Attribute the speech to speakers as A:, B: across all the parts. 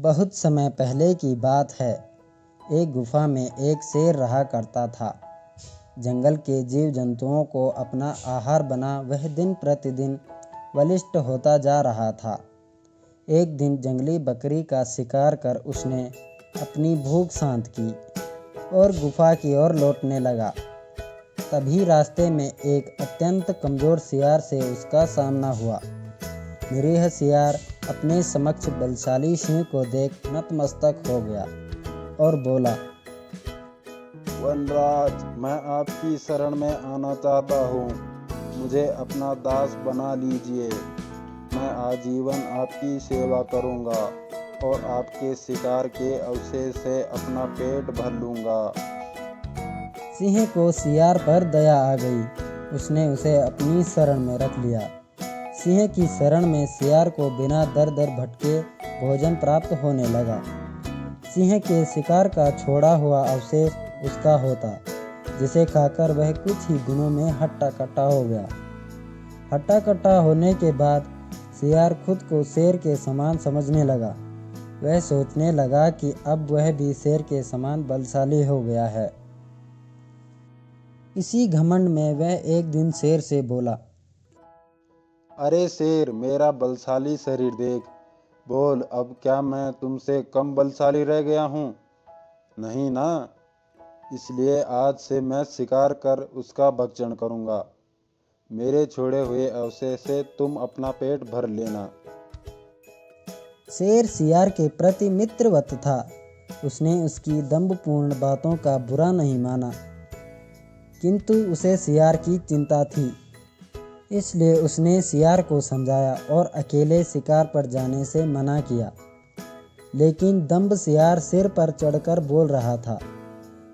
A: बहुत समय पहले की बात है। एक गुफा में एक शेर रहा करता था। जंगल के जीव जंतुओं को अपना आहार बना वह दिन प्रतिदिन बलिष्ठ होता जा रहा था। एक दिन जंगली बकरी का शिकार कर उसने अपनी भूख शांत की और गुफा की ओर लौटने लगा। तभी रास्ते में एक अत्यंत कमजोर शिकार से उसका सामना हुआ। निरीह शिकार अपने समक्ष बलशाली सिंह को देख नतमस्तक हो गया और बोला,
B: वनराज, मैं आपकी शरण में आना चाहता हूँ। मुझे अपना दास बना लीजिए। मैं आजीवन आपकी सेवा करूँगा और आपके शिकार के अवशेष से अपना पेट भर लूँगा।
A: सिंह को शिकार पर दया आ गई। उसने उसे अपनी शरण में रख लिया। सिंह की शरण में शिकार को बिना दर दर भटके भोजन प्राप्त होने लगा। सिंह के शिकार का छोड़ा हुआ अवशेष उसका होता, जिसे खाकर वह कुछ ही दिनों में हट्टा कट्टा हो गया। हट्टा कट्टा होने के बाद शिकार खुद को शेर के समान समझने लगा। वह सोचने लगा कि अब वह भी शेर के समान बलशाली हो गया है। इसी घमंड में वह एक दिन शेर से बोला,
B: अरे शेर, मेरा बलशाली शरीर देख। बोल, अब क्या मैं तुमसे कम बलशाली रह गया हूँ? नहीं ना। इसलिए आज से मैं शिकार कर उसका भक्षण करूँगा। मेरे छोड़े हुए अवशेष से तुम अपना पेट भर लेना।
A: शेर शिकार के प्रति मित्रवत था। उसने उसकी दंभपूर्ण बातों का बुरा नहीं माना, किंतु उसे शिकार की चिंता थी। इसलिए उसने शिकार को समझाया और अकेले शिकार पर जाने से मना किया। लेकिन दंभ शिकार सिर पर चढ़कर बोल रहा था।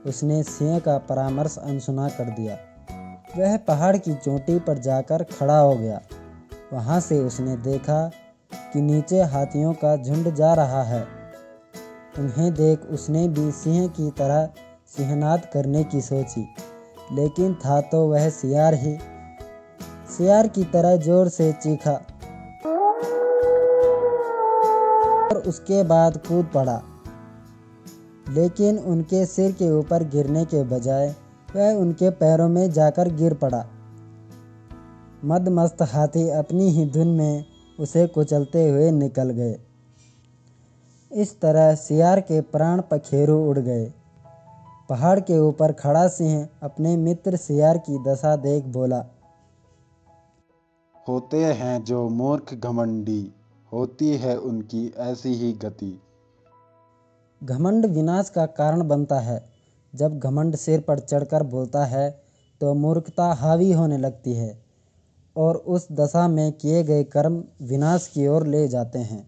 A: उसने सिंह का परामर्श अनसुना कर दिया। वह पहाड़ की चोटी पर जाकर खड़ा हो गया। वहां से उसने देखा कि नीचे हाथियों का झुंड जा रहा है। उन्हें देख उसने भी सिंह की तरह सिंहनाद करने की सोची, लेकिन था तो वह शिकार ही। शिकार की तरह जोर से चीखा और उसके बाद कूद पड़ा। लेकिन उनके सिर के ऊपर गिरने के बजाय वह उनके पैरों में जाकर गिर पड़ा। मदमस्त हाथी अपनी ही धुन में उसे कुचलते हुए निकल गए। इस तरह शिकार के प्राण पखेरु उड़ गए। पहाड़ के ऊपर खड़ा सिंह अपने मित्र शिकार की दशा देख बोला,
B: होते हैं जो मूर्ख घमंडी, होती है उनकी ऐसी ही गति।
A: घमंड विनाश का कारण बनता है। जब घमंड सिर पर चढ़कर बोलता है तो मूर्खता हावी होने लगती है और उस दशा में किए गए कर्म विनाश की ओर ले जाते हैं।